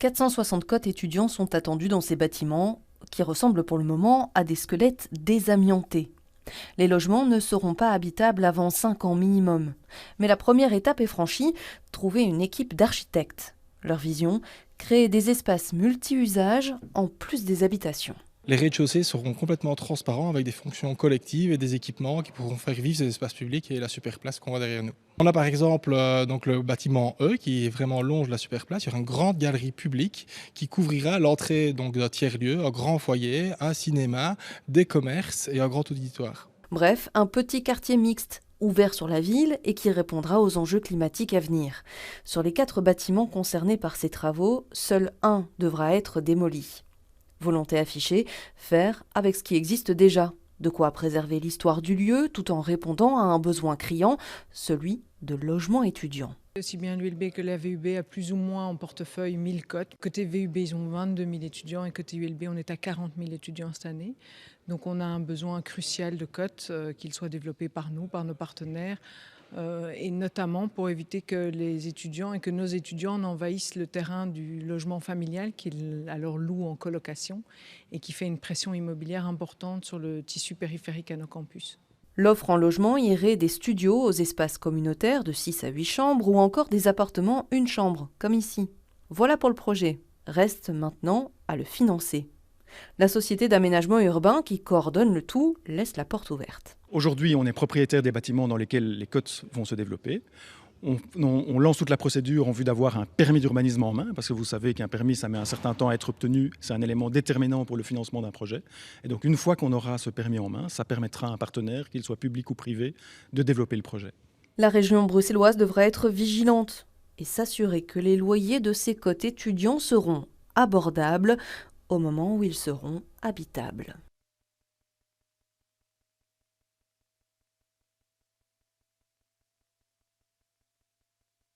460 cotes étudiants sont attendus dans ces bâtiments, qui ressemblent pour le moment à des squelettes désamiantés. Les logements ne seront pas habitables avant 5 ans minimum. Mais la première étape est franchie, trouver une équipe d'architectes. Leur vision, créer des espaces multi-usages en plus des habitations. Les rez-de-chaussée seront complètement transparents avec des fonctions collectives et des équipements qui pourront faire vivre ces espaces publics et la superplace qu'on voit derrière nous. On a par exemple donc le bâtiment E qui est vraiment longe la superplace. Il y aura une grande galerie publique qui couvrira l'entrée donc d'un tiers-lieu, un grand foyer, un cinéma, des commerces et un grand auditoire. Bref, un petit quartier mixte, ouvert sur la ville et qui répondra aux enjeux climatiques à venir. Sur les 4 bâtiments concernés par ces travaux, seul un devra être démoli. Volonté affichée, faire avec ce qui existe déjà. De quoi préserver l'histoire du lieu tout en répondant à un besoin criant, celui de logement étudiant. Aussi bien l'ULB que la VUB a plus ou moins en portefeuille 1000 cotes. Côté VUB, ils ont 22 000 étudiants et côté ULB, on est à 40 000 étudiants cette année. Donc on a un besoin crucial de cotes, qu'ils soient développés par nous, par nos partenaires, et notamment pour éviter que les étudiants et que nos étudiants n'envahissent le terrain du logement familial qu'ils alors louent en colocation et qui fait une pression immobilière importante sur le tissu périphérique à nos campus. L'offre en logement irait des studios aux espaces communautaires de 6 à 8 chambres ou encore des appartements une chambre, comme ici. Voilà pour le projet. Reste maintenant à le financer. La société d'aménagement urbain qui coordonne le tout laisse la porte ouverte. Aujourd'hui, on est propriétaire des bâtiments dans lesquels les cotes vont se développer. On lance toute la procédure en vue d'avoir un permis d'urbanisme en main, parce que vous savez qu'un permis, ça met un certain temps à être obtenu. C'est un élément déterminant pour le financement d'un projet. Et donc, une fois qu'on aura ce permis en main, ça permettra à un partenaire, qu'il soit public ou privé, de développer le projet. La région bruxelloise devra être vigilante et s'assurer que les loyers de ces cotes étudiants seront abordables au moment où ils seront habitables.